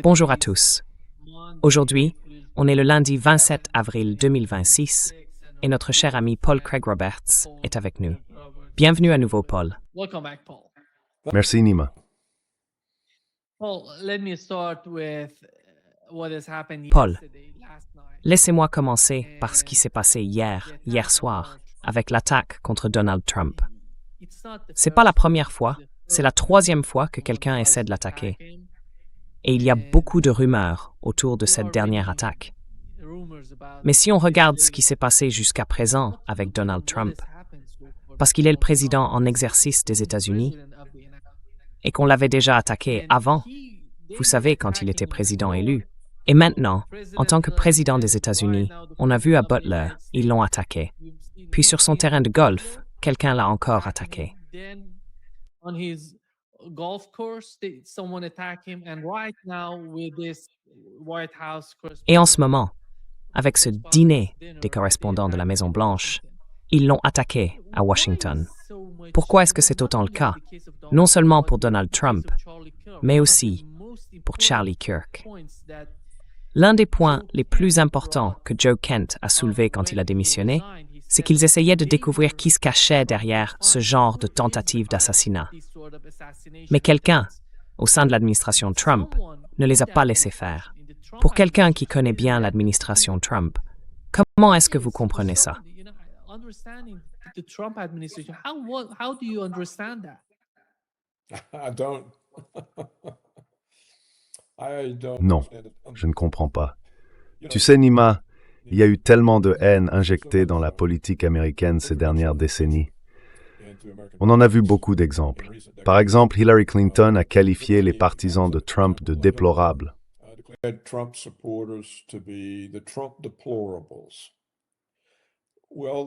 Bonjour à tous. Aujourd'hui, on est le lundi 27 avril 2026 et notre cher ami Paul Craig Roberts est avec nous. Bienvenue à nouveau, Paul. Merci, Nima. Paul, laissez-moi commencer par ce qui s'est passé hier soir, avec l'attaque contre Donald Trump. C'est pas la première fois, c'est la troisième fois que quelqu'un essaie de l'attaquer. Et il y a beaucoup de rumeurs autour de cette dernière attaque. Mais si on regarde ce qui s'est passé jusqu'à présent avec Donald Trump, parce qu'il est le président en exercice des États-Unis, et qu'on l'avait déjà attaqué avant, vous savez, quand il était président élu, et maintenant, en tant que président des États-Unis, on a vu à Butler, ils l'ont attaqué. Puis sur son terrain de golf, quelqu'un l'a encore attaqué. Et en ce moment, avec ce dîner des correspondants de la Maison-Blanche, ils l'ont attaqué à Washington. Pourquoi est-ce que c'est autant le cas? Non seulement pour Donald Trump, mais aussi pour Charlie Kirk. L'un des points les plus importants que Joe Kent a soulevé quand il a démissionné, c'est qu'ils essayaient de découvrir qui se cachait derrière ce genre de tentative d'assassinat. Mais quelqu'un, au sein de l'administration Trump, ne les a pas laissés faire. Pour quelqu'un qui connaît bien l'administration Trump, comment est-ce que vous comprenez ça? Non, je ne comprends pas. Tu sais, Nima, il y a eu tellement de haine injectée dans la politique américaine ces dernières décennies. On en a vu beaucoup d'exemples. Par exemple, Hillary Clinton a qualifié les partisans de Trump de déplorables. Eh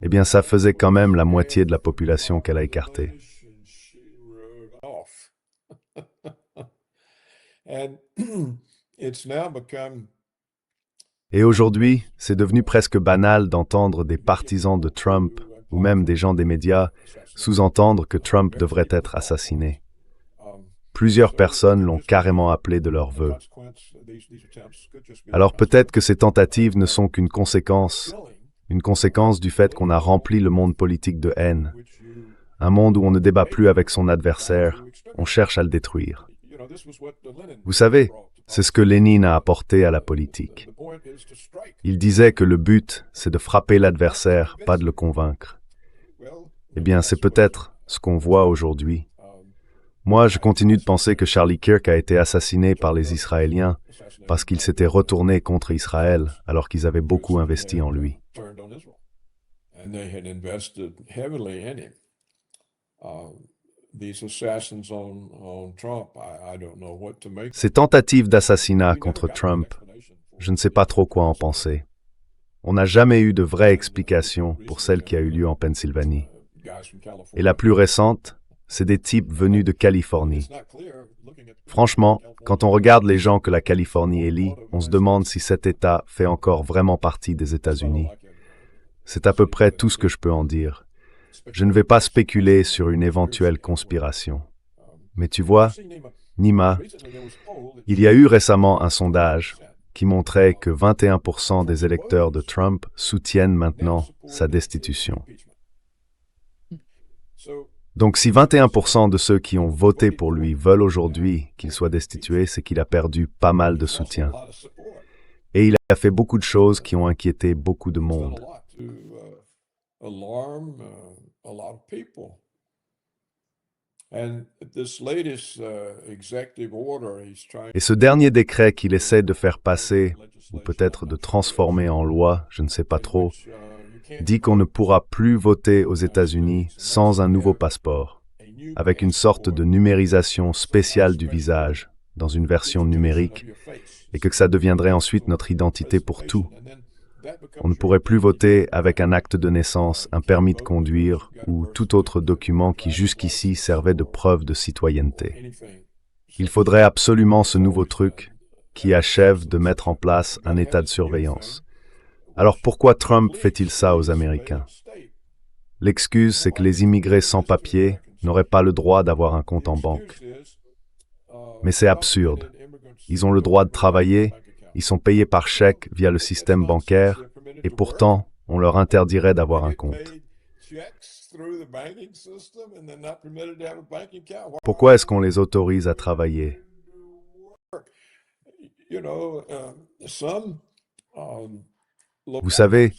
bien, ça faisait quand même la moitié de la population qu'elle a écartée. Et aujourd'hui, c'est devenu presque banal d'entendre des partisans de Trump, ou même des gens des médias, sous-entendre que Trump devrait être assassiné. Plusieurs personnes l'ont carrément appelé de leur vœu. Alors peut-être que ces tentatives ne sont qu'une conséquence du fait qu'on a rempli le monde politique de haine. Un monde où on ne débat plus avec son adversaire, on cherche à le détruire. Vous savez, c'est ce que Lénine a apporté à la politique. Il disait que le but, c'est de frapper l'adversaire, pas de le convaincre. Eh bien, c'est peut-être ce qu'on voit aujourd'hui. Moi, je continue de penser que Charlie Kirk a été assassiné par les Israéliens parce qu'il s'était retourné contre Israël alors qu'ils avaient beaucoup investi en lui. Ces tentatives d'assassinat contre Trump, je ne sais pas trop quoi en penser. On n'a jamais eu de vraie explication pour celle qui a eu lieu en Pennsylvanie. Et la plus récente, c'est des types venus de Californie. Franchement, quand on regarde les gens que la Californie élit, on se demande si cet État fait encore vraiment partie des États-Unis. C'est à peu près tout ce que je peux en dire. Je ne vais pas spéculer sur une éventuelle conspiration. Mais tu vois, Nima, il y a eu récemment un sondage qui montrait que 21% des électeurs de Trump soutiennent maintenant sa destitution. Donc si 21% de ceux qui ont voté pour lui veulent aujourd'hui qu'il soit destitué, c'est qu'il a perdu pas mal de soutien. Et il a fait beaucoup de choses qui ont inquiété beaucoup de monde. Et ce dernier décret qu'il essaie de faire passer, ou peut-être de transformer en loi, je ne sais pas trop, dit qu'on ne pourra plus voter aux États-Unis sans un nouveau passeport, avec une sorte de numérisation spéciale du visage, dans une version numérique, et que ça deviendrait ensuite notre identité pour tout. On ne pourrait plus voter avec un acte de naissance, un permis de conduire ou tout autre document qui jusqu'ici servait de preuve de citoyenneté. Il faudrait absolument ce nouveau truc qui achève de mettre en place un état de surveillance. Alors pourquoi Trump fait-il ça aux Américains? L'excuse, c'est que les immigrés sans papier n'auraient pas le droit d'avoir un compte en banque. Mais c'est absurde. Ils ont le droit de travailler, ils sont payés par chèque via le système bancaire, et pourtant, on leur interdirait d'avoir un compte. Pourquoi est-ce qu'on les autorise à travailler? Vous savez,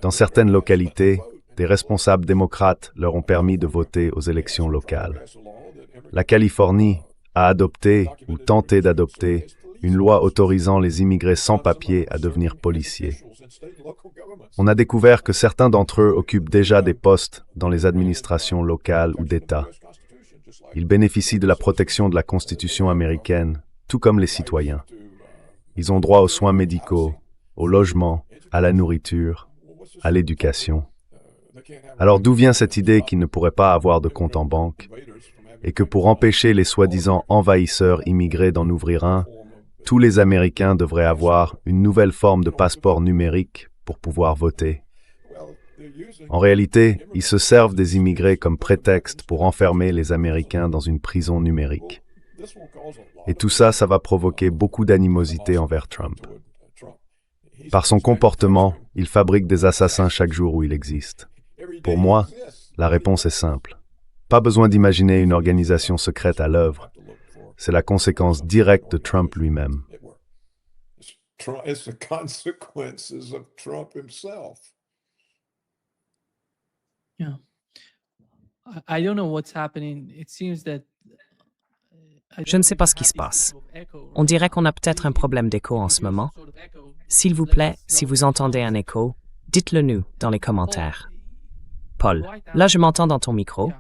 dans certaines localités, des responsables démocrates leur ont permis de voter aux élections locales. La Californie a adopté ou tenté d'adopter une loi autorisant les immigrés sans papier à devenir policiers. On a découvert que certains d'entre eux occupent déjà des postes dans les administrations locales ou d'État. Ils bénéficient de la protection de la Constitution américaine, tout comme les citoyens. Ils ont droit aux soins médicaux, au logement, à la nourriture, à l'éducation. Alors d'où vient cette idée qu'ils ne pourraient pas avoir de compte en banque et que pour empêcher les soi-disant envahisseurs immigrés d'en ouvrir un, tous les Américains devraient avoir une nouvelle forme de passeport numérique pour pouvoir voter? En réalité, ils se servent des immigrés comme prétexte pour enfermer les Américains dans une prison numérique. Et tout ça, ça va provoquer beaucoup d'animosité envers Trump. Par son comportement, il fabrique des assassins chaque jour où il existe. Pour moi, la réponse est simple. Pas besoin d'imaginer une organisation secrète à l'œuvre. C'est la conséquence directe de Trump lui-même. Yeah. I don't know what's happening. It seems that Je ne sais pas ce qui se passe. On dirait qu'on a peut-être un problème d'écho en ce moment. S'il vous plaît, si vous entendez un écho, dites-le nous dans les commentaires. Paul, là je m'entends dans ton micro.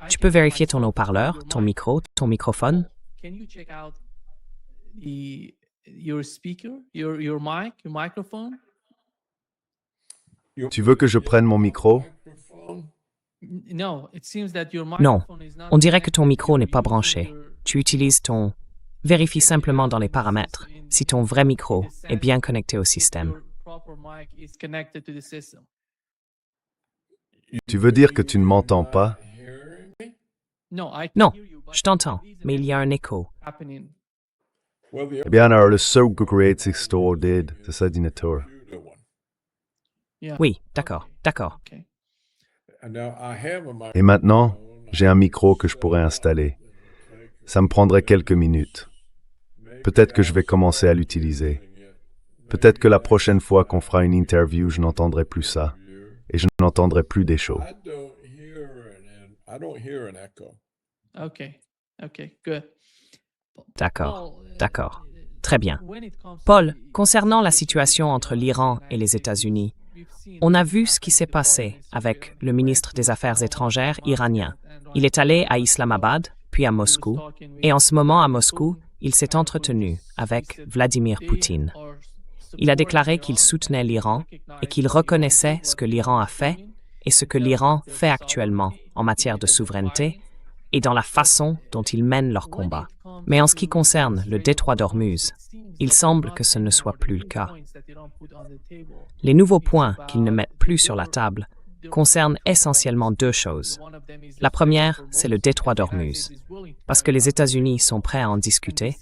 Tu peux vérifier ton haut-parleur, ton micro, ton microphone? Can you check out your speaker, your mic, your microphone? Tu veux que je prenne mon micro? No, it seems that your Non, microphone is not on dirait que ton micro n'est pas connected branché. to your- Tu utilises ton... Vérifie simplement dans les paramètres si ton vrai micro est bien connecté au système. your proper mic is connected to the system. Tu veux dire que tu ne m'entends pas? No, I can Non, hear you, but je t'entends, there is mais il y a un écho. happening. Eh bien, alors le seul que Create Store did, c'est ça, Dinator. Yeah. Oui, d'accord, d'accord. Okay. Et maintenant, j'ai un micro que je pourrais installer. Ça me prendrait quelques minutes. Peut-être que je vais commencer à l'utiliser. Peut-être que la prochaine fois qu'on fera une interview, je n'entendrai plus ça. Et je n'entendrai plus des shows. Okay. Okay. Good. D'accord, Paul, d'accord. Très bien. when it comes to Paul, the- concernant la situation entre l'Iran et les États-Unis, we've seen on a what's vu ce qui happened s'est to the passé foreign minister avec there. le ministre des Affaires étrangères iranien. And Il est allé à Islamabad, puis à Moscou, et en ce moment à Moscou, il s'est entretenu avec Vladimir Poutine. Il a déclaré qu'il soutenait l'Iran et qu'il reconnaissait ce que l'Iran a fait et ce que l'Iran fait actuellement en matière de souveraineté et dans la façon dont ils mènent leur combat. Mais en ce qui concerne le détroit d'Ormuz, il semble que ce ne soit plus le cas. Les nouveaux points qu'ils ne mettent plus sur la table concernent essentiellement deux choses. La première, c'est le détroit d'Ormuz, parce que les États-Unis sont prêts à en discuter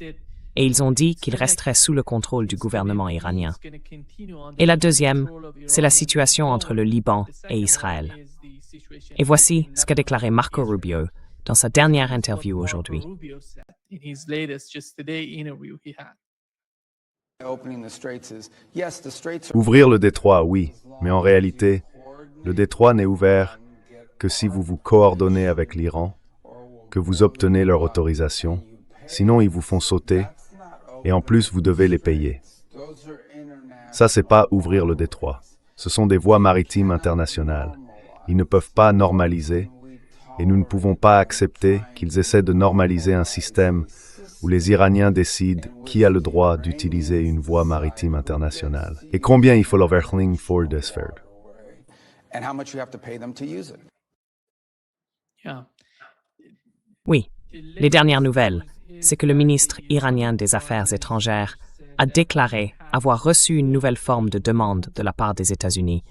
et ils ont dit qu'ils resteraient sous le contrôle du gouvernement iranien. Et la deuxième, c'est la situation entre le Liban et Israël. Et voici ce qu'a déclaré Marco Rubio dans sa dernière interview aujourd'hui. Ouvrir le détroit, oui, mais en réalité, le détroit n'est ouvert que si vous vous coordonnez avec l'Iran, que vous obtenez leur autorisation, sinon ils vous font sauter, et en plus vous devez les payer. Ça, c'est pas ouvrir le détroit. Ce sont des voies maritimes internationales. Ils ne peuvent pas normaliser, et nous ne pouvons pas accepter qu'ils essaient de normaliser un système où les Iraniens décident qui a le droit d'utiliser une voie maritime internationale. Et combien il faut leur verling pour de faire. And how much you have to pay them to use it. Oui, les dernières nouvelles, c'est que le ministre iranien des Affaires étrangères a déclaré avoir reçu une nouvelle forme de demande de la part des États-Unis.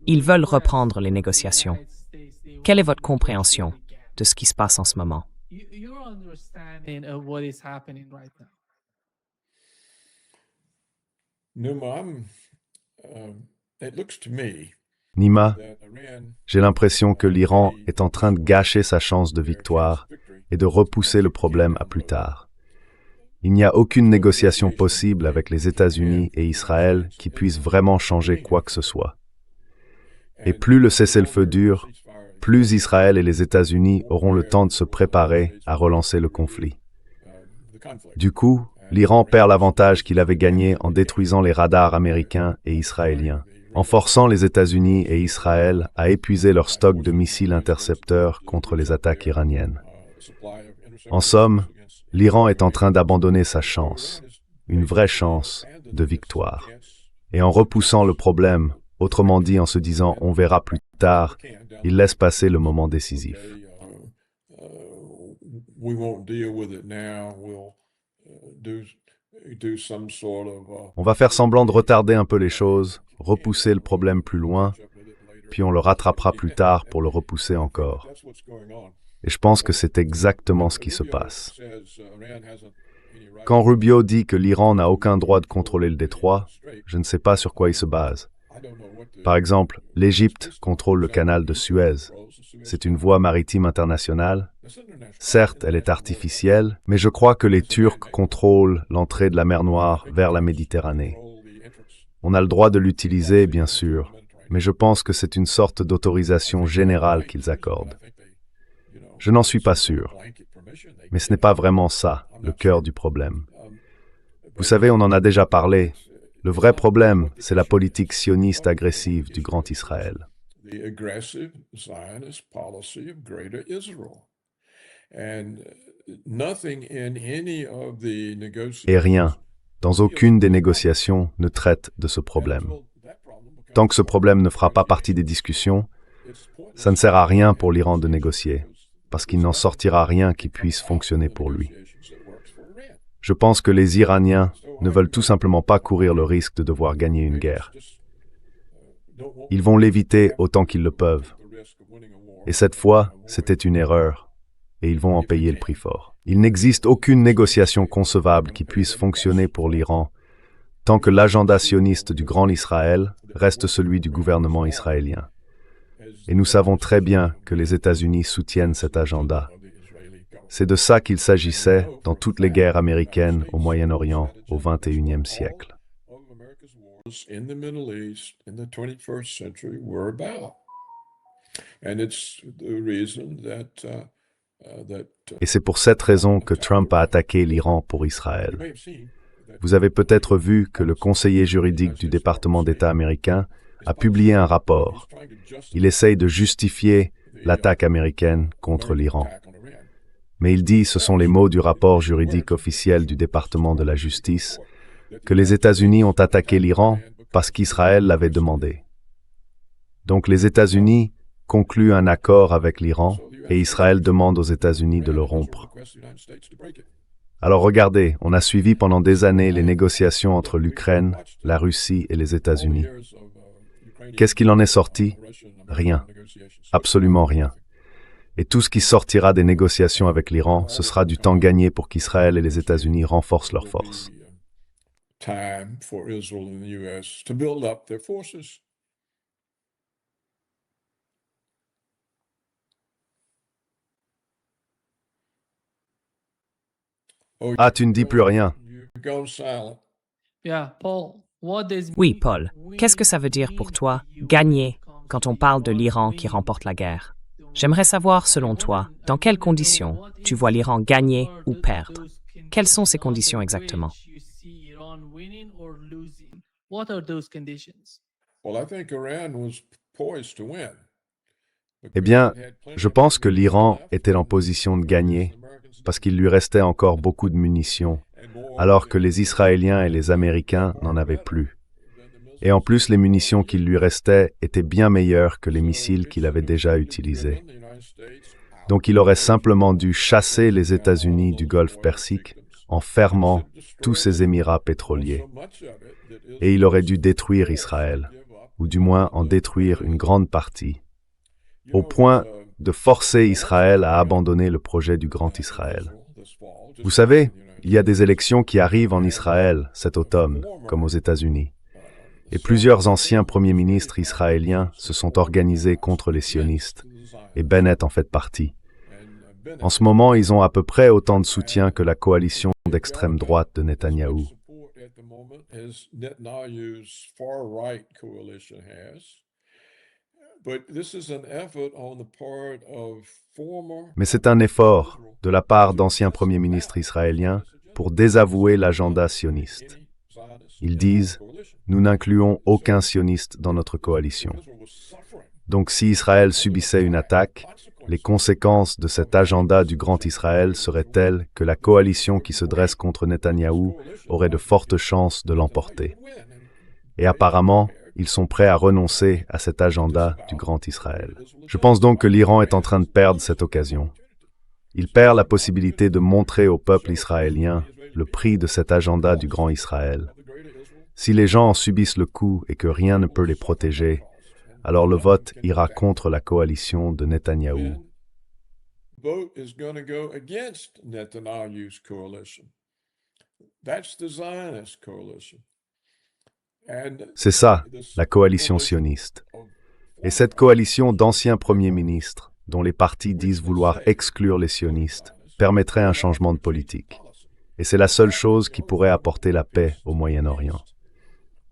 Ils veulent reprendre les négociations. Quelle est votre compréhension de ce qui se passe en ce moment? Your understanding of what is happening right now. Nima, j'ai l'impression que l'Iran est en train de gâcher sa chance de victoire et de repousser le problème à plus tard. Il n'y a aucune négociation possible avec les États-Unis et Israël qui puisse vraiment changer quoi que ce soit. Et plus le cessez-le-feu dure, plus Israël et les États-Unis auront le temps de se préparer à relancer le conflit. Du coup, l'Iran perd l'avantage qu'il avait gagné en détruisant les radars américains et israéliens, en forçant les États-Unis et Israël à épuiser leur stock de missiles intercepteurs contre les attaques iraniennes. En somme, l'Iran est en train d'abandonner sa chance, une vraie chance de victoire. Et en repoussant le problème, autrement dit en se disant « on verra plus tard », il laisse passer le moment décisif. On va faire semblant de retarder un peu les choses, repousser le problème plus loin, puis on le rattrapera plus tard pour le repousser encore. Et je pense que c'est exactement ce qui se passe. Quand Rubio dit que l'Iran n'a aucun droit de contrôler le détroit, je ne sais pas sur quoi il se base. Par exemple, l'Égypte contrôle le canal de Suez. C'est une voie maritime internationale. Certes, elle est artificielle, mais je crois que les Turcs contrôlent l'entrée de la mer Noire vers la Méditerranée. On a le droit de l'utiliser, bien sûr, mais je pense que c'est une sorte d'autorisation générale qu'ils accordent. Je n'en suis pas sûr, mais ce n'est pas vraiment ça, le cœur du problème. Vous savez, on en a déjà parlé. Le vrai problème, c'est la politique sioniste agressive du Grand Israël. Et rien, dans aucune des négociations, ne traite de ce problème. Tant que ce problème ne fera pas partie des discussions, ça ne sert à rien pour l'Iran de négocier, parce qu'il n'en sortira rien qui puisse fonctionner pour lui. Je pense que les Iraniens ne veulent tout simplement pas courir le risque de devoir gagner une guerre. Ils vont l'éviter autant qu'ils le peuvent. Et cette fois, c'était une erreur, et ils vont en payer le prix fort. Il n'existe aucune négociation concevable qui puisse fonctionner pour l'Iran tant que l'agenda sioniste du Grand Israël reste celui du gouvernement israélien. Et nous savons très bien que les États-Unis soutiennent cet agenda. C'est de ça qu'il s'agissait dans toutes les guerres américaines au Moyen-Orient au XXIe siècle. Et c'est pour cette raison que Trump a attaqué l'Iran pour Israël. Vous avez peut-être vu que le conseiller juridique du département d'État américain a publié un rapport. Il essaye de justifier l'attaque américaine contre l'Iran. Mais il dit, ce sont les mots du rapport juridique officiel du département de la justice, que les États-Unis ont attaqué l'Iran parce qu'Israël l'avait demandé. Donc les États-Unis concluent un accord avec l'Iran et Israël demande aux États-Unis de le rompre. Alors regardez, on a suivi pendant des années les négociations entre l'Ukraine, la Russie et les États-Unis. Qu'est-ce qu'il en est sorti? Rien. Absolument rien. Et tout ce qui sortira des négociations avec l'Iran, ce sera du temps gagné pour qu'Israël et les États-Unis renforcent leurs forces. Ah, tu ne dis plus rien. Oui, Paul, qu'est-ce que ça veut dire pour toi, gagner, quand on parle de l'Iran qui remporte la guerre? J'aimerais savoir, selon toi, dans quelles conditions tu vois l'Iran gagner ou perdre? Quelles sont ces conditions exactement? Eh bien, je pense que l'Iran était en position de gagner parce qu'il lui restait encore beaucoup de munitions, alors que les Israéliens et les Américains n'en avaient plus. Et en plus, les munitions qu'il lui restait étaient bien meilleures que les missiles qu'il avait déjà utilisés. Donc il aurait simplement dû chasser les États-Unis du Golfe Persique en fermant tous ces émirats pétroliers. Et il aurait dû détruire Israël, ou du moins en détruire une grande partie, au point de forcer Israël à abandonner le projet du Grand Israël. Vous savez, Il y a des élections qui arrivent en Israël cet automne, comme aux États-Unis. Et plusieurs anciens premiers ministres israéliens se sont organisés contre les sionistes, et Bennett en fait partie. En ce moment, ils ont à peu près autant de soutien que la coalition d'extrême droite de Netanyahou. Mais c'est un effort de la part d'anciens premiers ministres israéliens pour désavouer l'agenda sioniste. Ils disent « Nous n'incluons aucun sioniste dans notre coalition ». Donc si Israël subissait une attaque, les conséquences de cet agenda du Grand Israël seraient telles que la coalition qui se dresse contre Netanyahou aurait de fortes chances de l'emporter. Et apparemment, ils sont prêts à renoncer à cet agenda du Grand Israël. Je pense donc que l'Iran est en train de perdre cette occasion. Il perd la possibilité de montrer au peuple israélien le prix de cet agenda du Grand Israël. Si les gens en subissent le coup et que rien ne peut les protéger, alors le vote ira contre la coalition de Netanyahou. C'est ça, la coalition sioniste. Et cette coalition d'anciens premiers ministres, dont les partis disent vouloir exclure les sionistes, permettrait un changement de politique. Et c'est la seule chose qui pourrait apporter la paix au Moyen-Orient.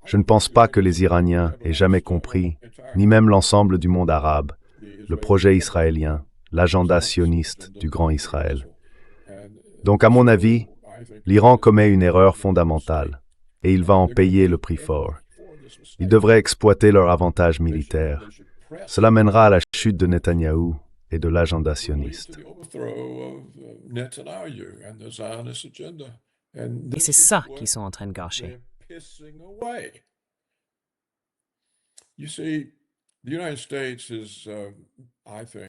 Je ne pense pas que les Iraniens aient jamais compris, ni même l'ensemble du monde arabe, le projet israélien, l'agenda sioniste du Grand Israël. Donc, à mon avis, l'Iran commet une erreur fondamentale, et il va en payer le prix fort. Ils devraient exploiter leur avantage militaire. Cela mènera à la chute de Netanyahou et de l'agenda sioniste. Et c'est ça qu'ils sont en train de gâcher.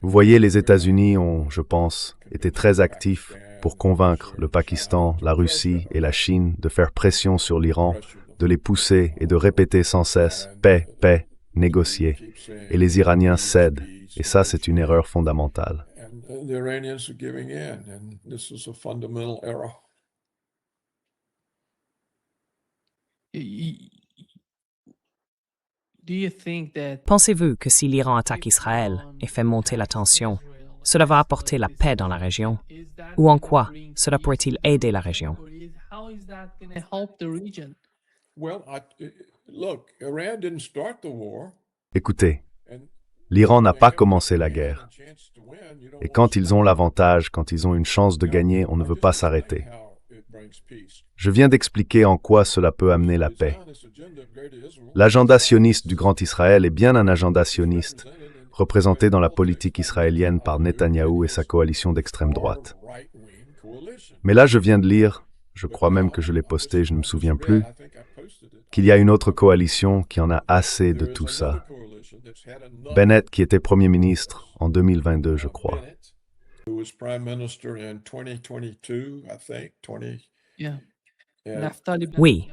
Vous voyez, les États-Unis ont, je pense, été très actifs pour convaincre le Pakistan, la Russie et la Chine de faire pression sur l'Iran, de les pousser et de répéter sans cesse « paix, paix, négocier ». Et les Iraniens cèdent, et ça c'est une erreur fondamentale. Pensez-vous que si l'Iran attaque Israël et fait monter la tension, cela va apporter la paix dans la région? Ou en quoi cela pourrait-il aider la région? Écoutez, l'Iran n'a pas commencé la guerre. Et quand ils ont l'avantage, quand ils ont une chance de gagner, on ne veut pas s'arrêter. Je viens d'expliquer en quoi cela peut amener la paix. L'agenda sioniste du Grand Israël est bien un agenda sioniste, représenté dans la politique israélienne par Netanyahou et sa coalition d'extrême droite. Mais là, je viens de lire, je crois même que je l'ai posté, je ne me souviens plus, qu'il y a une autre coalition qui en a assez de tout ça. Bennett, qui était Premier ministre en 2022, je crois. Oui,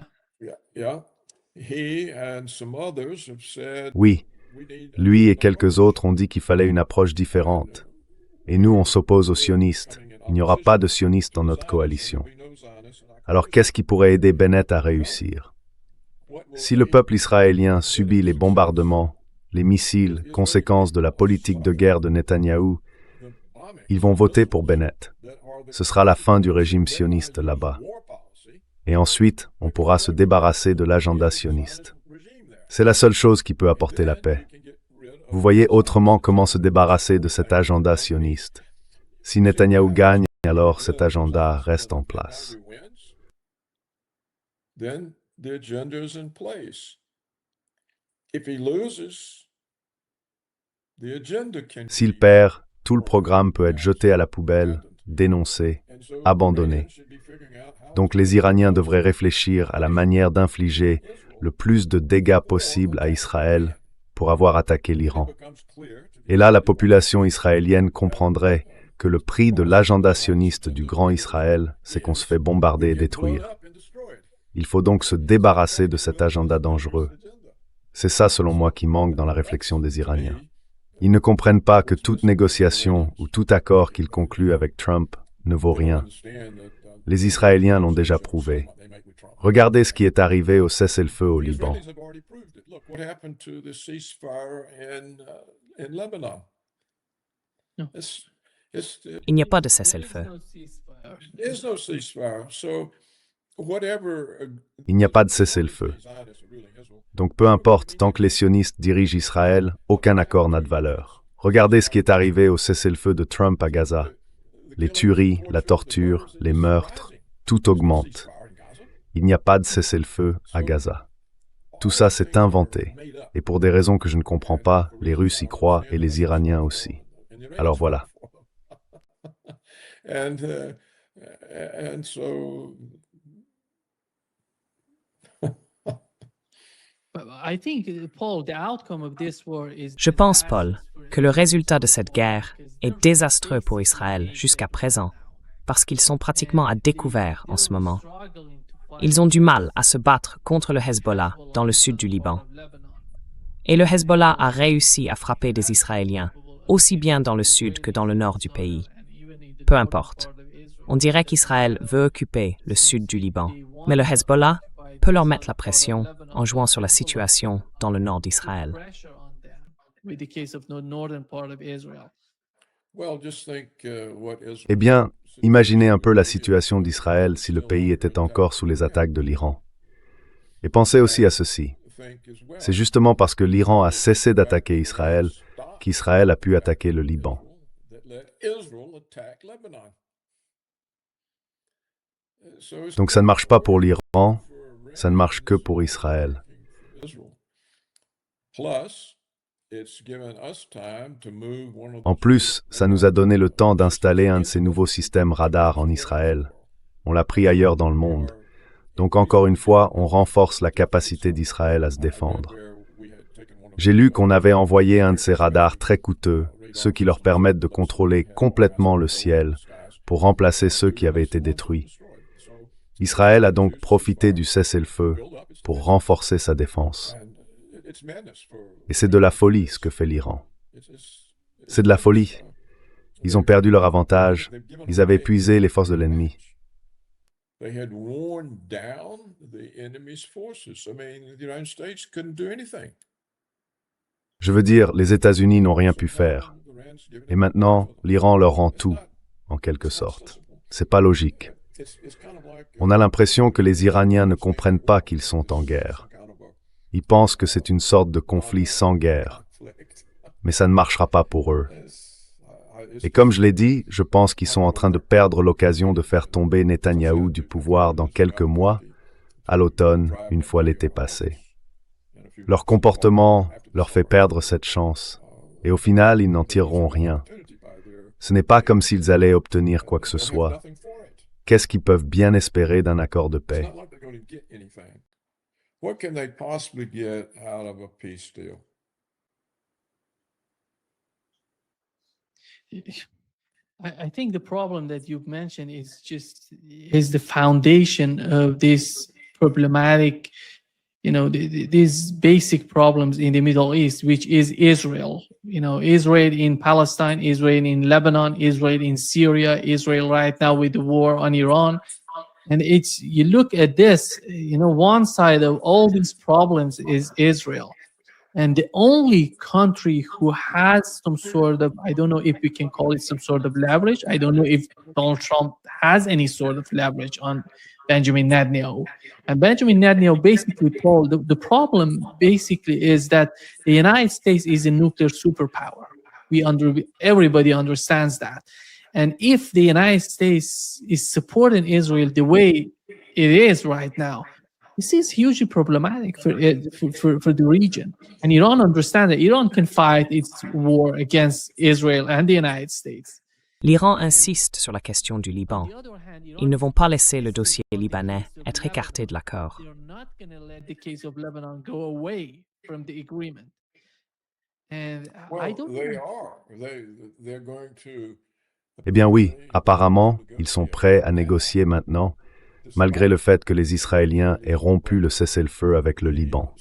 Oui, lui et quelques autres ont dit qu'il fallait une approche différente. Et nous, on s'oppose aux sionistes. Il n'y aura pas de sionistes dans notre coalition. Alors qu'est-ce qui pourrait aider Bennett à réussir? Si le peuple israélien subit les bombardements, les missiles, conséquences de la politique de guerre de Netanyahou, ils vont voter pour Bennett. Ce sera la fin du régime sioniste là-bas. Et ensuite, on pourra se débarrasser de l'agenda sioniste. C'est la seule chose qui peut apporter la paix. Vous voyez autrement comment se débarrasser de cet agenda sioniste. Si Netanyahou gagne, alors cet agenda reste en place. S'il perd, tout le programme peut être jeté à la poubelle, dénoncé, abandonné. Donc les Iraniens devraient réfléchir à la manière d'infliger le plus de dégâts possible à Israël pour avoir attaqué l'Iran. Et là, la population israélienne comprendrait que le prix de l'agenda sioniste du Grand Israël, c'est qu'on se fait bombarder et détruire. Il faut donc se débarrasser de cet agenda dangereux. C'est ça, selon moi, qui manque dans la réflexion des Iraniens. Ils ne comprennent pas que toute négociation ou tout accord qu'ils concluent avec Trump ne vaut rien. Les Israéliens l'ont déjà prouvé. Regardez ce qui est arrivé au cessez-le-feu au Liban. No. Il n'y a pas de cessez-le-feu. Il n'y a pas de cessez-le-feu. Donc peu importe, tant que les sionistes dirigent Israël, aucun accord n'a de valeur. Regardez ce qui est arrivé au cessez-le-feu de Trump à Gaza. Les tueries, la torture, les meurtres, tout augmente. Il n'y a pas de cessez-le-feu à Gaza. Tout ça, c'est inventé. Et pour des raisons que je ne comprends pas, les Russes y croient et les Iraniens aussi. Alors voilà. Je pense, Paul, que le résultat de cette guerre est désastreux pour Israël jusqu'à présent, parce qu'ils sont pratiquement à découvert en ce moment. Ils ont du mal à se battre contre le Hezbollah dans le sud du Liban. Et le Hezbollah a réussi à frapper des Israéliens, aussi bien dans le sud que dans le nord du pays. Peu importe. On dirait qu'Israël veut occuper le sud du Liban, mais le Hezbollah peut leur mettre la pression en jouant sur la situation dans le nord d'Israël. Eh bien, imaginez un peu la situation d'Israël si le pays était encore sous les attaques de l'Iran. Et pensez aussi à ceci. C'est justement parce que l'Iran a cessé d'attaquer Israël qu'Israël a pu attaquer le Liban. Donc ça ne marche pas pour l'Iran, ça ne marche que pour Israël. En plus, ça nous a donné le temps d'installer un de ces nouveaux systèmes radars en Israël. On l'a pris ailleurs dans le monde. Donc encore une fois, on renforce la capacité d'Israël à se défendre. J'ai lu qu'on avait envoyé un de ces radars très coûteux, ceux qui leur permettent de contrôler complètement le ciel, pour remplacer ceux qui avaient été détruits. Israël a donc profité du cessez-le-feu pour renforcer sa défense. Et c'est de la folie ce que fait l'Iran. C'est de la folie. Ils ont perdu leur avantage, ils avaient épuisé les forces de l'ennemi. Je veux dire, les États-Unis n'ont rien pu faire. Et maintenant, l'Iran leur rend tout, en quelque sorte. C'est pas logique. On a l'impression que les Iraniens ne comprennent pas qu'ils sont en guerre. Ils pensent que c'est une sorte de conflit sans guerre. Mais ça ne marchera pas pour eux. Et comme je l'ai dit, je pense qu'ils sont en train de perdre l'occasion de faire tomber Netanyahou du pouvoir dans quelques mois, à l'automne, une fois l'été passé. Leur comportement leur fait perdre cette chance. Et au final, ils n'en tireront rien. Ce n'est pas comme s'ils allaient obtenir quoi que ce soit. Qu'est-ce qu'ils peuvent bien espérer d'un accord de paix? I think the problem that you've mentioned is the foundation of this problematic, these basic problems in the Middle East, which is Israel. Israel in Palestine, Israel in Lebanon, Israel in Syria, Israel right now with the war on Iran. And you look at this, one side of all these problems is Israel. And the only country who has some sort of, I don't know if we can call it some sort of leverage. I don't know if Donald Trump has any sort of leverage on Benjamin Netanyahu. And Benjamin Netanyahu basically, Paul, the problem basically is that the United States is a nuclear superpower. Everybody understands that. And if the United States is supporting Israel the way it is right now, this is hugely problematic for the region. And Iran understands that Iran can fight its war against Israel and the United States. L'Iran insiste sur la question du Liban. Ils ne vont pas laisser le dossier libanais être écarté de l'accord. Eh bien oui, apparemment, ils sont prêts à négocier maintenant, malgré le fait que les Israéliens aient rompu le cessez-le-feu avec le Liban.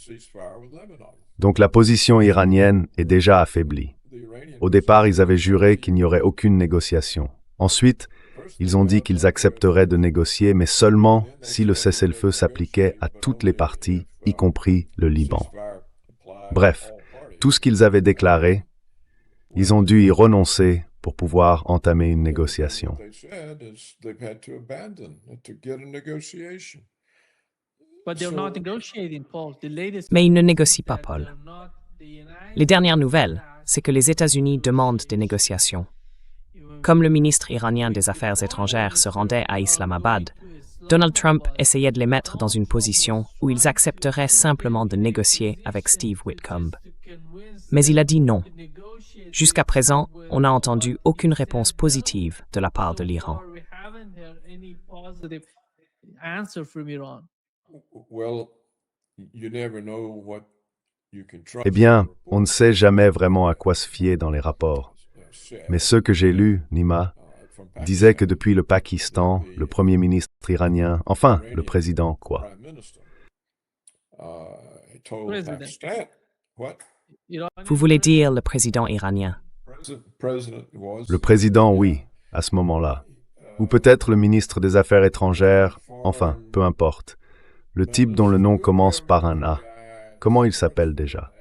Donc la position iranienne est déjà affaiblie. Au départ, ils avaient juré qu'il n'y aurait aucune négociation. Ensuite, Ils ont dit qu'ils accepteraient de négocier, mais seulement si le cessez-le-feu s'appliquait à toutes les parties, y compris le Liban. Bref, tout ce qu'ils avaient déclaré, ils ont dû y renoncer pour pouvoir entamer une négociation. Mais ils ne négocient pas, Paul. Les dernières nouvelles, c'est que les États-Unis demandent des négociations. Comme le ministre iranien des Affaires étrangères se rendait à Islamabad, Donald Trump essayait de les mettre dans une position où ils accepteraient simplement de négocier avec Steve Whitcomb. Mais il a dit non. Jusqu'à présent, on n'a entendu aucune réponse positive de la part de l'Iran. Eh bien, on ne sait jamais vraiment à quoi se fier dans les rapports. Mais ceux que j'ai lus, Nima, disaient que depuis le Pakistan, le premier ministre iranien, enfin, le président, quoi. Vous voulez dire le président iranien? Le président, oui, à ce moment-là. Ou peut-être le ministre des Affaires étrangères, enfin, peu importe. Le type dont le nom commence par un A. Comment il s'appelle déjà?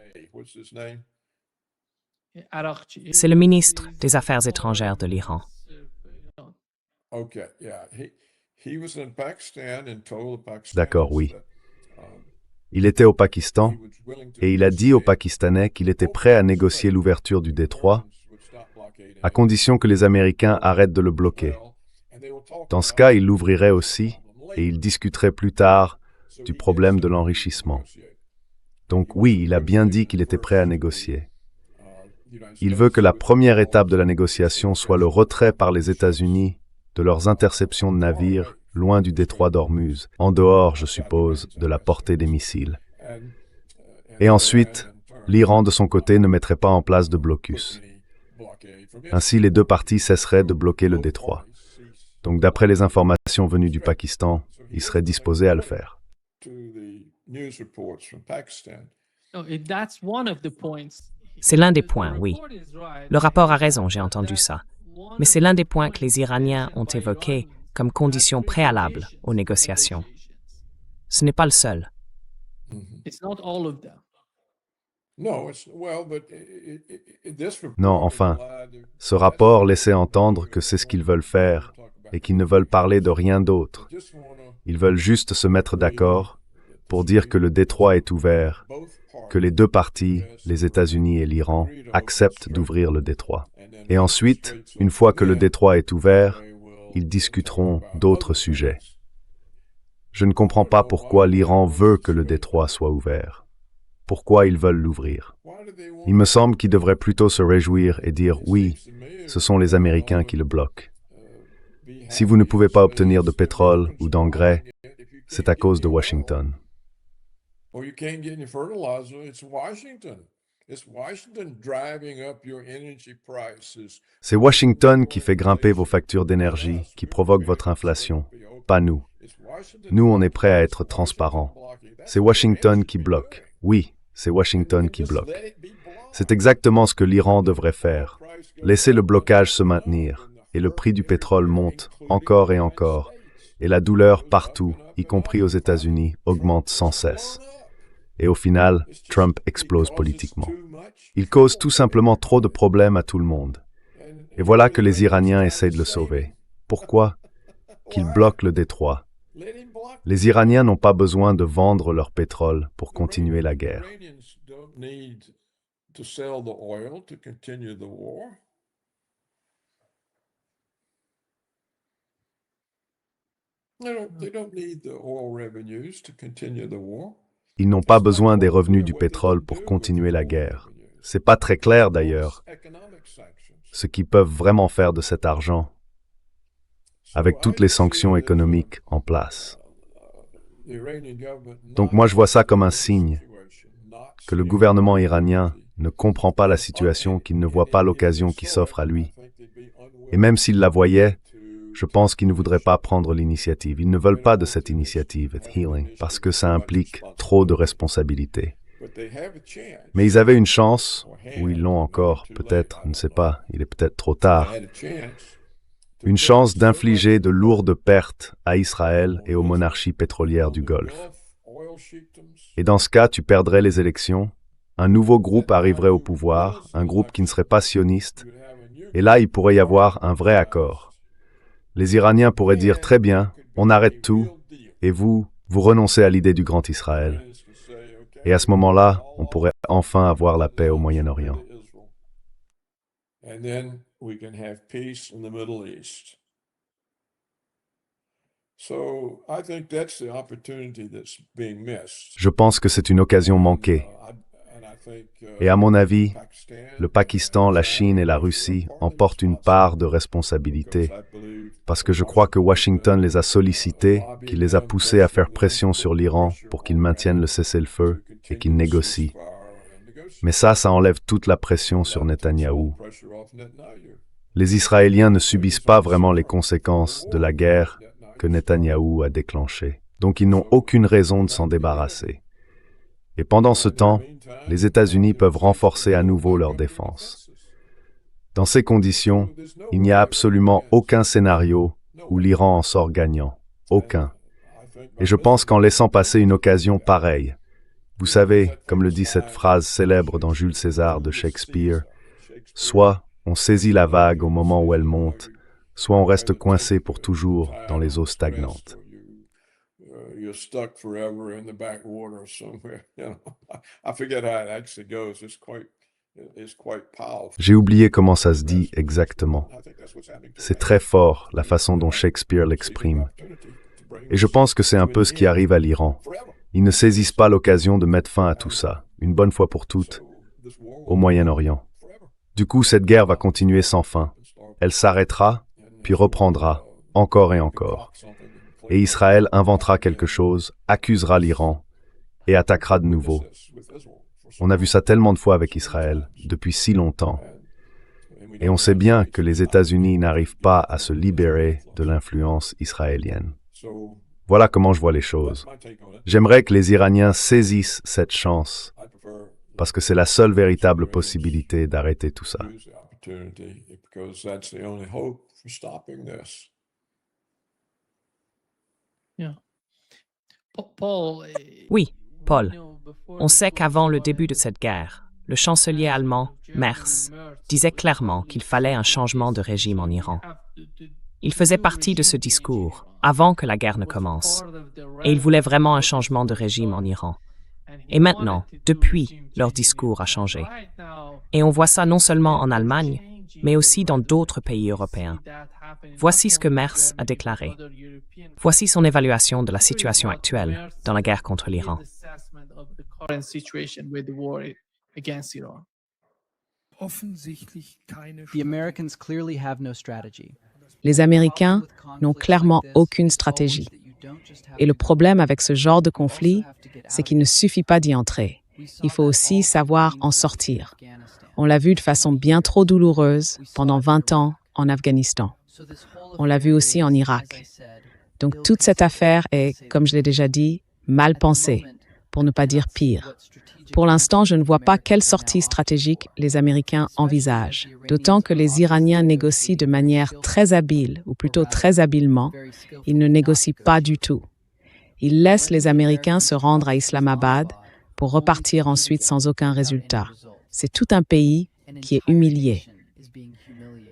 C'est le ministre des Affaires étrangères de l'Iran. D'accord, oui. Il était au Pakistan et il a dit aux Pakistanais qu'il était prêt à négocier l'ouverture du détroit à condition que les Américains arrêtent de le bloquer. Dans ce cas, il l'ouvrirait aussi et il discuterait plus tard du problème de l'enrichissement. Donc oui, il a bien dit qu'il était prêt à négocier. Il veut que la première étape de la négociation soit le retrait par les États-Unis de leurs interceptions de navires loin du détroit d'Ormuz, en dehors, je suppose, de la portée des missiles. Et ensuite, l'Iran, de son côté, ne mettrait pas en place de blocus. Ainsi, les deux parties cesseraient de bloquer le détroit. Donc, d'après les informations venues du Pakistan, ils seraient disposés à le faire. C'est l'un des points, oui. Le rapport a raison, j'ai entendu ça. Mais c'est l'un des points que les Iraniens ont évoqués comme condition préalable aux négociations. Ce n'est pas le seul. Non, enfin, ce rapport laissait entendre que c'est ce qu'ils veulent faire et qu'ils ne veulent parler de rien d'autre. Ils veulent juste se mettre d'accord pour dire que le détroit est ouvert, que les deux parties, les États-Unis et l'Iran, acceptent d'ouvrir le détroit. Et ensuite, une fois que le détroit est ouvert, ils discuteront d'autres sujets. Je ne comprends pas pourquoi l'Iran veut que le détroit soit ouvert. Pourquoi ils veulent l'ouvrir? Il me semble qu'ils devraient plutôt se réjouir et dire « oui, ce sont les Américains qui le bloquent ». Si vous ne pouvez pas obtenir de pétrole ou d'engrais, c'est à cause de Washington. C'est Washington qui fait grimper vos factures d'énergie, qui provoque votre inflation, pas nous. Nous, on est prêts à être transparents. C'est Washington qui bloque. Oui, c'est Washington qui bloque. C'est exactement ce que l'Iran devrait faire. Laisser le blocage se maintenir, et le prix du pétrole monte encore et encore, et la douleur partout, y compris aux États-Unis, augmente sans cesse. Et au final, Trump explose politiquement. Il cause tout simplement trop de problèmes à tout le monde. Et voilà que les Iraniens essayent de le sauver. Pourquoi? Qu'ils bloquent le détroit. Les Iraniens n'ont pas besoin de vendre leur pétrole pour continuer la guerre. Ils n'ont pas besoin des revenus du pétrole pour continuer la guerre. C'est pas très clair d'ailleurs, ce qu'ils peuvent vraiment faire de cet argent, avec toutes les sanctions économiques en place. Donc moi je vois ça comme un signe que le gouvernement iranien ne comprend pas la situation, qu'il ne voit pas l'occasion qui s'offre à lui. Et même s'il la voyait, je pense qu'ils ne voudraient pas prendre l'initiative. Ils ne veulent pas de cette initiative, Healing, parce que ça implique trop de responsabilités. Mais ils avaient une chance, ou ils l'ont encore, peut-être, je ne sais pas, il est peut-être trop tard, une chance d'infliger de lourdes pertes à Israël et aux monarchies pétrolières du Golfe. Et dans ce cas, tu perdrais les élections, un nouveau groupe arriverait au pouvoir, un groupe qui ne serait pas sioniste, et là, il pourrait y avoir un vrai accord. Les Iraniens pourraient dire « Très bien, on arrête tout, et vous renoncez à l'idée du Grand Israël. » Et à ce moment-là, on pourrait enfin avoir la paix au Moyen-Orient. Je pense que c'est une occasion manquée. Et à mon avis, le Pakistan, la Chine et la Russie en portent une part de responsabilité, parce que je crois que Washington les a sollicités, qu'il les a poussés à faire pression sur l'Iran pour qu'il maintienne le cessez-le-feu et qu'il négocie. Mais ça enlève toute la pression sur Netanyahou. Les Israéliens ne subissent pas vraiment les conséquences de la guerre que Netanyahou a déclenchée. Donc ils n'ont aucune raison de s'en débarrasser. Et pendant ce temps, les États-Unis peuvent renforcer à nouveau leur défense. Dans ces conditions, il n'y a absolument aucun scénario où l'Iran en sort gagnant. Aucun. Et je pense qu'en laissant passer une occasion pareille, vous savez, comme le dit cette phrase célèbre dans Jules César de Shakespeare, soit on saisit la vague au moment où elle monte, soit on reste coincé pour toujours dans les eaux stagnantes. You're stuck forever in the backwater somewhere. I forget how it actually goes. It's quite powerful. J'ai oublié comment ça se dit exactement. C'est très fort, la façon dont Shakespeare l'exprime. Et je pense que c'est un peu ce qui arrive à l'Iran. Ils ne saisissent pas l'occasion de mettre fin à tout ça, une bonne fois pour toutes, au Moyen-Orient. Du coup, cette guerre va continuer sans fin. Elle s'arrêtera, puis reprendra, encore et encore. Et Israël inventera quelque chose, accusera l'Iran et attaquera de nouveau. On a vu ça tellement de fois avec Israël, depuis si longtemps. Et on sait bien que les États-Unis n'arrivent pas à se libérer de l'influence israélienne. Voilà comment je vois les choses. J'aimerais que les Iraniens saisissent cette chance, parce que c'est la seule véritable possibilité d'arrêter tout ça. Oui, Paul. On sait qu'avant le début de cette guerre, le chancelier allemand, Merz, disait clairement qu'il fallait un changement de régime en Iran. Il faisait partie de ce discours avant que la guerre ne commence, et il voulait vraiment un changement de régime en Iran. Et maintenant, depuis, leur discours a changé. Et on voit ça non seulement en Allemagne, mais aussi dans d'autres pays européens. Voici ce que Merz a déclaré. Voici son évaluation de la situation actuelle dans la guerre contre l'Iran. Les Américains n'ont clairement aucune stratégie. Et le problème avec ce genre de conflit, c'est qu'il ne suffit pas d'y entrer. Il faut aussi savoir en sortir. On l'a vu de façon bien trop douloureuse pendant 20 ans en Afghanistan. On l'a vu aussi en Irak. Donc toute cette affaire est, comme je l'ai déjà dit, mal pensée, pour ne pas dire pire. Pour l'instant, je ne vois pas quelle sortie stratégique les Américains envisagent, d'autant que les Iraniens négocient de manière très habile, ou plutôt très habilement. Ils ne négocient pas du tout. Ils laissent les Américains se rendre à Islamabad pour repartir ensuite sans aucun résultat. C'est tout un pays qui est humilié.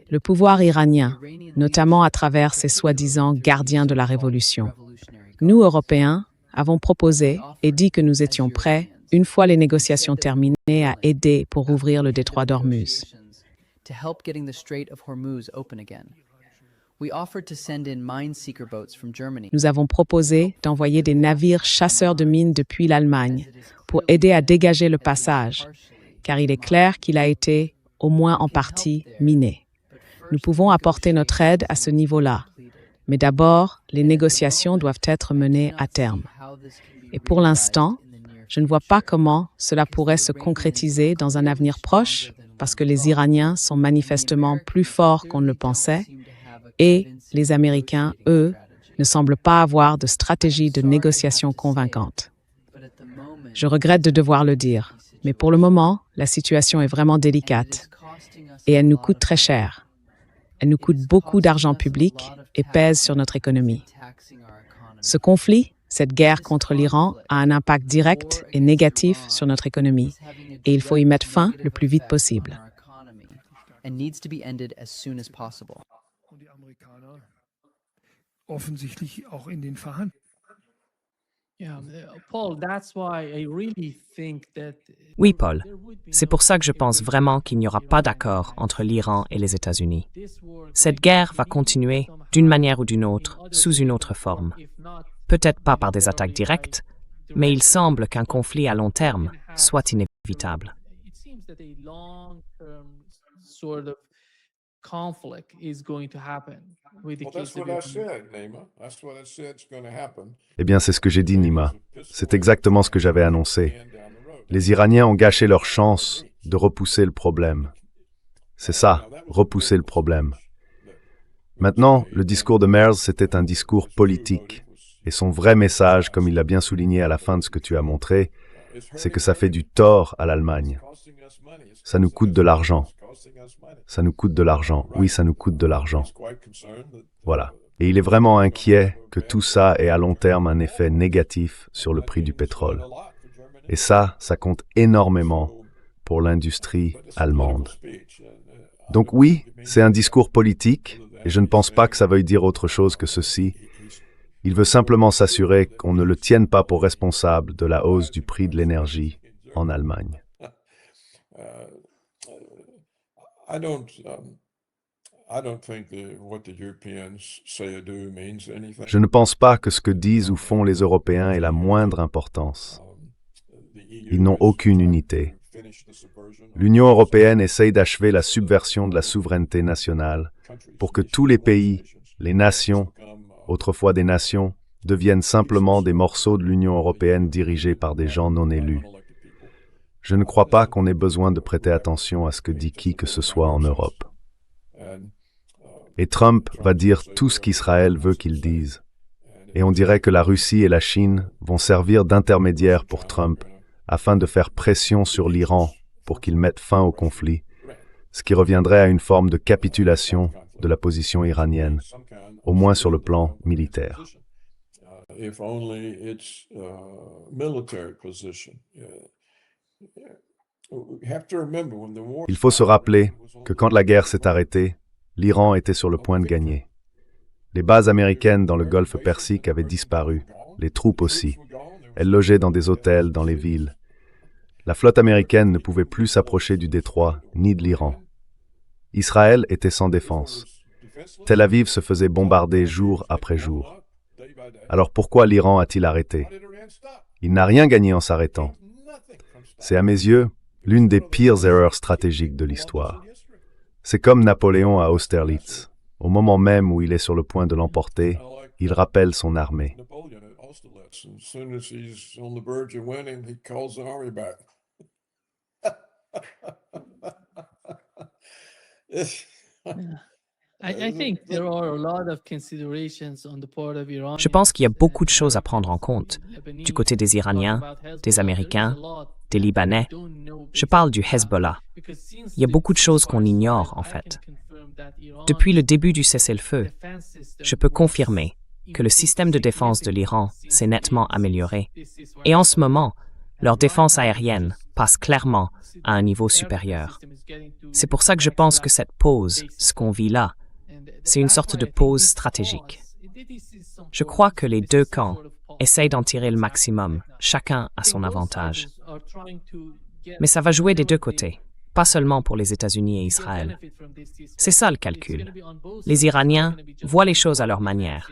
Le pouvoir iranien, notamment à travers ses soi-disant gardiens de la révolution. Nous, Européens, avons proposé et dit que nous étions prêts, une fois les négociations terminées, à aider pour ouvrir le détroit d'Ormuz. Nous avons proposé d'envoyer des navires chasseurs de mines depuis l'Allemagne pour aider à dégager le passage, car il est clair qu'il a été, au moins en partie, miné. Nous pouvons apporter notre aide à ce niveau-là, mais d'abord, les négociations doivent être menées à terme. Et pour l'instant, je ne vois pas comment cela pourrait se concrétiser dans un avenir proche, parce que les Iraniens sont manifestement plus forts qu'on ne le pensait, et les Américains, eux, ne semblent pas avoir de stratégie de négociation convaincante. Je regrette de devoir le dire, mais pour le moment, la situation est vraiment délicate, et elle nous coûte très cher. Elle nous coûte beaucoup d'argent public et pèse sur notre économie. Ce conflit, cette guerre contre l'Iran, a un impact direct et négatif sur notre économie et il faut y mettre fin le plus vite possible. And needs to be ended as soon as possible. Und die Amerikaner offensichtlich auch in den Verhandlungen. Yeah, Paul, that's why I really think that Oui, Paul. C'est pour ça que je pense vraiment qu'il n'y aura pas d'accord entre l'Iran et les États-Unis. Cette guerre va continuer d'une manière ou d'une autre, sous une autre forme. Peut-être pas par des attaques directes, mais il semble qu'un conflit à long terme soit inévitable. it seems that a long-term sort of conflict is going to happen with the Well, that's case of what I Iran. said, Nima. That's what I said's going to happen. Eh bien, c'est ce que j'ai dit, Nima. C'est exactement ce que j'avais annoncé. And down the road. Les Iraniens ont gâché leur chance de repousser le problème. C'est ça, repousser le problème. Maintenant, le discours de Merz, c'était un discours politique. Et son vrai message, comme il l'a bien souligné à la fin de ce que tu as montré, c'est que ça fait du tort à l'Allemagne. Ça nous coûte de l'argent. Ça nous coûte de l'argent. Oui, ça nous coûte de l'argent. Voilà. Et il est vraiment inquiet que tout ça ait à long terme un effet négatif sur le prix du pétrole. Et ça compte énormément pour l'industrie allemande. Donc oui, c'est un discours politique, et je ne pense pas que ça veuille dire autre chose que ceci. Il veut simplement s'assurer qu'on ne le tienne pas pour responsable de la hausse du prix de l'énergie en Allemagne. I don't think what the Europeans say or do means anything. Je ne pense pas que ce que disent ou font les Européens ait la moindre importance. Ils n'ont aucune unité. L'Union européenne essaye d'achever la subversion de la souveraineté nationale pour que tous les pays, les nations, autrefois des nations, deviennent simplement des morceaux de l'Union européenne dirigés par des gens non élus. Je ne crois pas qu'on ait besoin de prêter attention à ce que dit qui que ce soit en Europe. Et Trump va dire tout ce qu'Israël veut qu'il dise. Et on dirait que la Russie et la Chine vont servir d'intermédiaires pour Trump afin de faire pression sur l'Iran pour qu'il mette fin au conflit, ce qui reviendrait à une forme de capitulation de la position iranienne, au moins sur le plan militaire. If only its military position. We have to remember when the war Il faut se rappeler que quand la guerre s'est arrêtée, l'Iran était sur le point de gagner. Les bases américaines dans le golfe Persique avaient disparu, les troupes aussi. Elles logeaient dans des hôtels, dans les villes. La flotte américaine ne pouvait plus s'approcher du détroit, ni de l'Iran. Israël était sans défense. Tel Aviv se faisait bombarder jour après jour. Alors pourquoi l'Iran a-t-il arrêté? Il n'a rien gagné en s'arrêtant. C'est à mes yeux l'une des pires erreurs stratégiques de l'histoire. C'est comme Napoléon à Austerlitz. Au moment même où il est sur le point de l'emporter, il rappelle son armée. Napoleon at Austerlitz, and as soon as he's on the verge of winning, he calls the army back. I think there are a lot of considerations on the part of Iran. Je pense qu'il y a beaucoup de choses à prendre en compte, du côté des Iraniens, des Américains, des Libanais. Je parle du Hezbollah. Il y a beaucoup de choses qu'on ignore, en fait. Depuis le début du cessez-le-feu, je peux confirmer que le système de défense de l'Iran s'est nettement amélioré. Et en ce moment, leur défense aérienne passe clairement à un niveau supérieur. C'est pour ça que je pense que cette pause, ce qu'on vit là, c'est une sorte de pause stratégique. Je crois que les deux camps essayent d'en tirer le maximum, chacun à son avantage. Mais ça va jouer des deux côtés, pas seulement pour les États-Unis et Israël. C'est ça le calcul. Les Iraniens voient les choses à leur manière.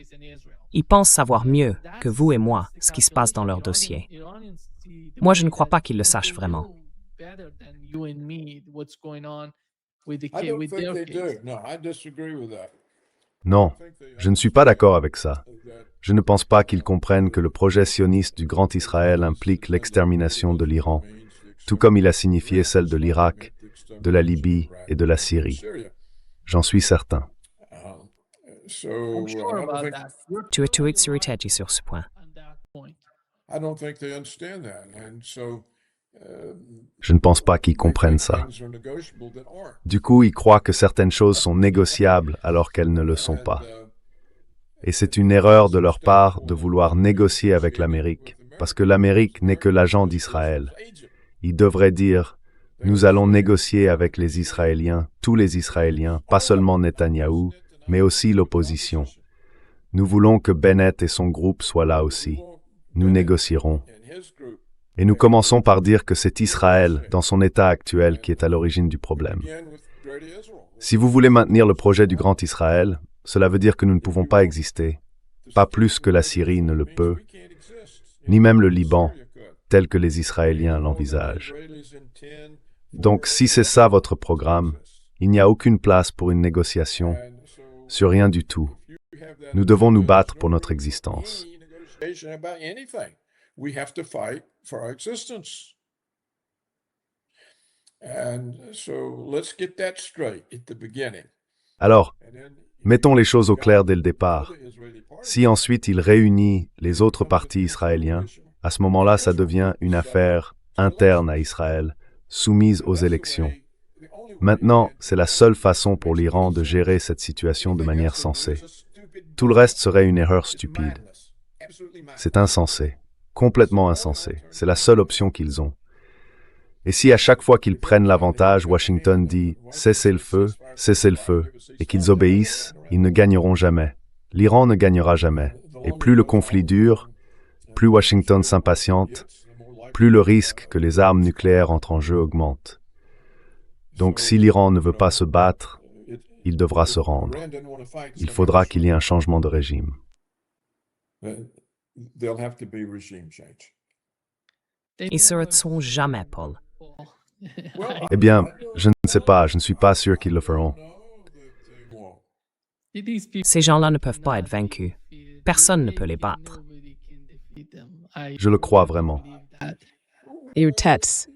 Ils pensent savoir mieux que vous et moi ce qui se passe dans leur dossier. Moi, je ne crois pas qu'ils le sachent vraiment. I don't think they do. No, I disagree with that. Non, je ne suis pas d'accord avec ça. Je ne pense pas qu'ils comprennent que le projet sioniste du Grand Israël implique l'extermination de l'Iran, tout comme il a signifié celle de l'Irak, de la Libye et de la Syrie. J'en suis certain. So I Tu es tout exirrité sur ce point. don't think they understand that, and so Je ne pense pas qu'ils comprennent ça. Du coup, ils croient que certaines choses sont négociables alors qu'elles ne le sont pas. Et c'est une erreur de leur part de vouloir négocier avec l'Amérique, parce que l'Amérique n'est que l'agent d'Israël. Ils devraient dire « Nous allons négocier avec les Israéliens, tous les Israéliens, pas seulement Netanyahou, mais aussi l'opposition. Nous voulons que Bennett et son groupe soient là aussi. Nous négocierons. » Et nous commençons par dire que c'est Israël, dans son état actuel, qui est à l'origine du problème. Si vous voulez maintenir le projet du Grand Israël, cela veut dire que nous ne pouvons pas exister, pas plus que la Syrie ne le peut, ni même le Liban, tel que les Israéliens l'envisagent. Donc, si c'est ça votre programme, il n'y a aucune place pour une négociation, sur rien du tout. Nous devons nous battre pour notre existence. We have to fight for our existence. And so let's get that straight at the beginning. Alors, mettons les choses au clair dès le départ. Si ensuite il réunit les autres partis israéliens, à ce moment-là, ça devient une affaire interne à Israël, soumise aux élections. Maintenant, c'est la seule façon pour l'Iran de gérer cette situation de manière sensée. Tout le reste serait une erreur stupide. C'est insensé. Complètement insensé. C'est la seule option qu'ils ont. Et si à chaque fois qu'ils prennent l'avantage, Washington dit « cessez le feu », et qu'ils obéissent, ils ne gagneront jamais. L'Iran ne gagnera jamais. Et plus le conflit dure, plus Washington s'impatiente, plus le risque que les armes nucléaires entrent en jeu augmente. Donc si l'Iran ne veut pas se battre, il devra se rendre. Il faudra qu'il y ait un changement de régime. Ils se retireront jamais, Paul. Eh bien, je ne sais pas, je ne suis pas sûr qu'ils le feront. Ces gens-là ne peuvent pas être vaincus. Personne ne peut les battre. Je le crois vraiment. Et Urtetz,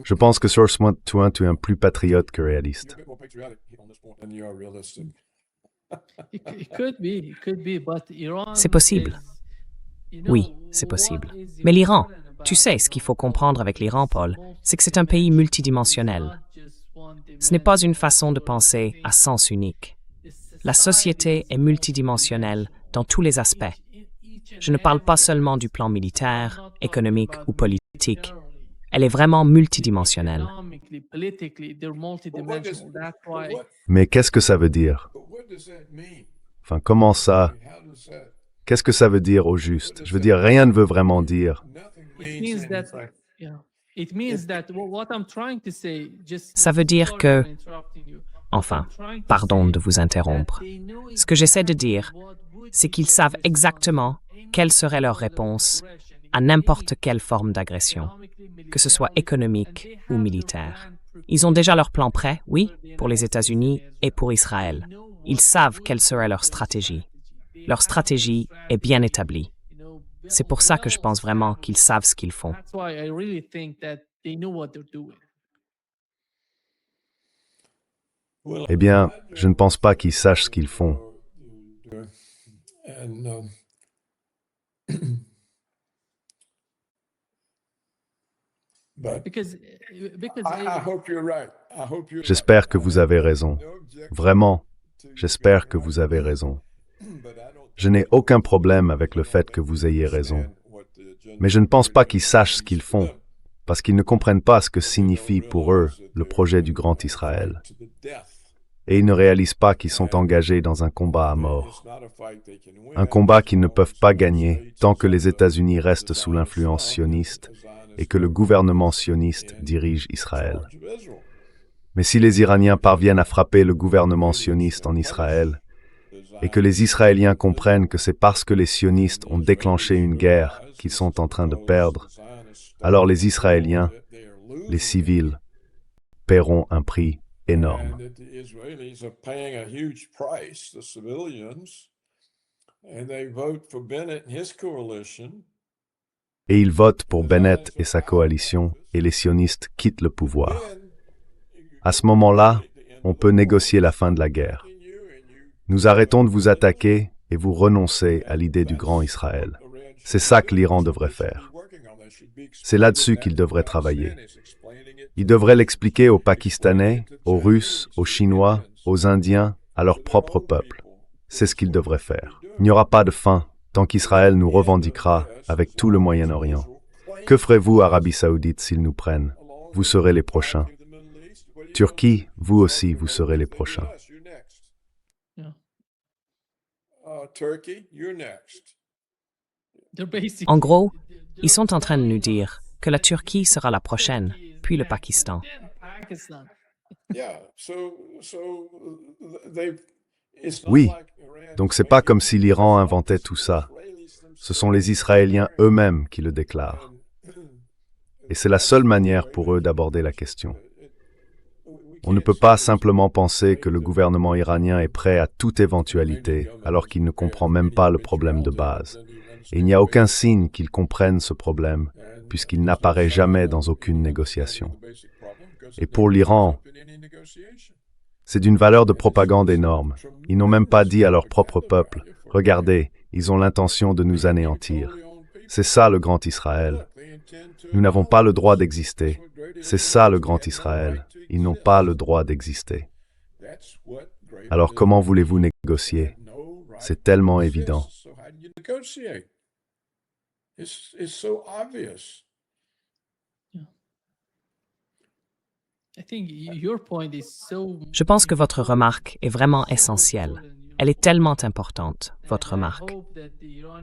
Je pense que sur ce point, tu es un plus patriote que réaliste. C'est possible. Oui, c'est possible. Mais l'Iran, tu sais, ce qu'il faut comprendre avec l'Iran, Paul, c'est que c'est un pays multidimensionnel. Ce n'est pas une façon de penser à sens unique. La société est multidimensionnelle dans tous les aspects. Je ne parle pas seulement du plan militaire, économique ou politique. Elle est vraiment multidimensionnelle. Mais qu'est-ce que ça veut dire? Enfin, comment ça? Qu'est-ce que ça veut dire au juste? Je veux dire, rien ne veut vraiment dire. Ça veut dire que... Enfin, pardon de vous interrompre. Ce que j'essaie de dire, c'est qu'ils savent exactement quelle serait leur réponse à n'importe quelle forme d'agression, que ce soit économique ou militaire. Ils ont déjà leur plan prêt, oui, pour les États-Unis et pour Israël. Ils savent quelle serait leur stratégie. Leur stratégie est bien établie. C'est pour ça que je pense vraiment qu'ils savent ce qu'ils font. Eh bien, je ne pense pas qu'ils sachent ce qu'ils font. J'espère que vous avez raison. Vraiment, j'espère que vous avez raison. Je n'ai aucun problème avec le fait que vous ayez raison. Mais je ne pense pas qu'ils sachent ce qu'ils font, parce qu'ils ne comprennent pas ce que signifie pour eux le projet du Grand Israël. Et ils ne réalisent pas qu'ils sont engagés dans un combat à mort. Un combat qu'ils ne peuvent pas gagner tant que les États-Unis restent sous l'influence sioniste et que le gouvernement sioniste dirige Israël. Mais si les Iraniens parviennent à frapper le gouvernement sioniste en Israël, et que les Israéliens comprennent que c'est parce que les sionistes ont déclenché une guerre qu'ils sont en train de perdre, alors les Israéliens, les civils, paieront un prix énorme. Et ils votent pour Bennett et sa coalition, et les sionistes quittent le pouvoir. À ce moment-là, on peut négocier la fin de la guerre. Nous arrêtons de vous attaquer et vous renoncez à l'idée du Grand Israël. C'est ça que l'Iran devrait faire. C'est là-dessus qu'il devrait travailler. Il devrait l'expliquer aux Pakistanais, aux Russes, aux Chinois, aux Indiens, à leur propre peuple. C'est ce qu'il devrait faire. Il n'y aura pas de fin tant qu'Israël nous revendiquera avec tout le Moyen-Orient. Que ferez-vous, Arabie Saoudite, s'ils nous prennent? Vous serez les prochains. Turquie, vous aussi, vous serez les prochains. En gros, ils sont en train de nous dire que la Turquie sera la prochaine, puis le Pakistan. Oui, donc c'est pas comme si l'Iran inventait tout ça. Ce sont les Israéliens eux-mêmes qui le déclarent. Et c'est la seule manière pour eux d'aborder la question. On ne peut pas simplement penser que le gouvernement iranien est prêt à toute éventualité alors qu'il ne comprend même pas le problème de base. Et il n'y a aucun signe qu'il comprenne ce problème, puisqu'il n'apparaît jamais dans aucune négociation. Et pour l'Iran, c'est d'une valeur de propagande énorme. Ils n'ont même pas dit à leur propre peuple, « Regardez, ils ont l'intention de nous anéantir. » C'est ça le grand Israël. Nous n'avons pas le droit d'exister. C'est ça le grand Israël. Ils n'ont pas le droit d'exister. Alors comment voulez-vous négocier? C'est tellement évident. Je pense que votre remarque est vraiment essentielle. Elle est tellement importante, votre remarque.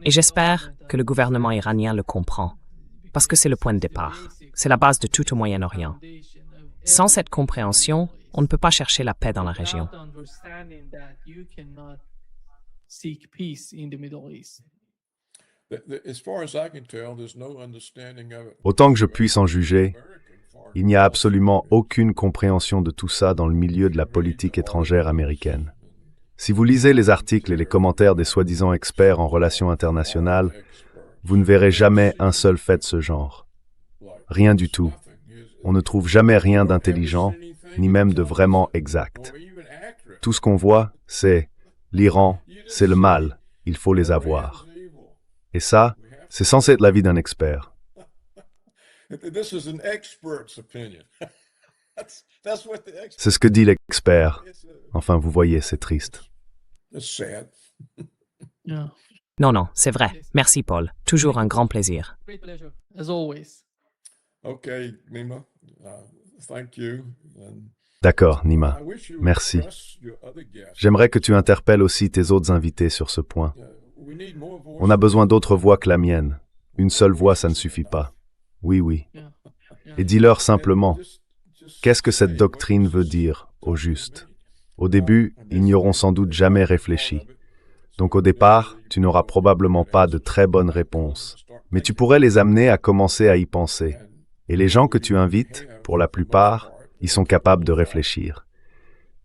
Et j'espère que le gouvernement iranien le comprend, parce que c'est le point de départ. C'est la base de tout au Moyen-Orient. Sans cette compréhension, on ne peut pas chercher la paix dans la région. Autant que je puisse en juger, il n'y a absolument aucune compréhension de tout ça dans le milieu de la politique étrangère américaine. Si vous lisez les articles et les commentaires des soi-disant experts en relations internationales, vous ne verrez jamais un seul fait de ce genre. Rien du tout. On ne trouve jamais rien d'intelligent, ni même de vraiment exact. Tout ce qu'on voit, c'est l'Iran, c'est le mal, il faut les avoir. Et ça, c'est censé être l'avis d'un expert. C'est ce que dit l'expert. Enfin, vous voyez, c'est triste. Non, non, c'est vrai. Merci, Paul. Toujours un grand plaisir. D'accord, Nima. Merci. J'aimerais que tu interpelles aussi tes autres invités sur ce point. On a besoin d'autres voix que la mienne. Une seule voix, ça ne suffit pas. Oui, oui. Et dis-leur simplement, qu'est-ce que cette doctrine veut dire, au juste? Au début, ils n'y auront sans doute jamais réfléchi. Donc au départ, tu n'auras probablement pas de très bonnes réponses. Mais tu pourrais les amener à commencer à y penser. Et les gens que tu invites, pour la plupart, ils sont capables de réfléchir.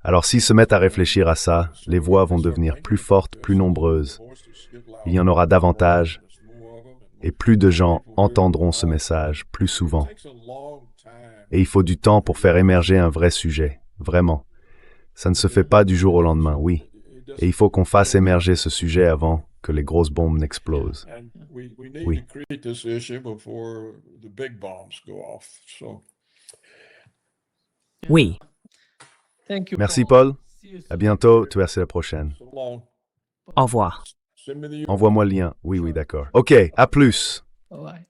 Alors s'ils se mettent à réfléchir à ça, les voix vont devenir plus fortes, plus nombreuses. Il y en aura davantage, et plus de gens entendront ce message plus souvent. Et il faut du temps pour faire émerger un vrai sujet, vraiment. Ça ne se fait pas du jour au lendemain, oui. Et il faut qu'on fasse émerger ce sujet avant que les grosses bombes n'explosent. Oui. Oui. Merci, Paul. À bientôt. Tu es la prochaine. Au revoir. Envoie-moi le lien. Oui, oui, d'accord. OK, à plus. Bye.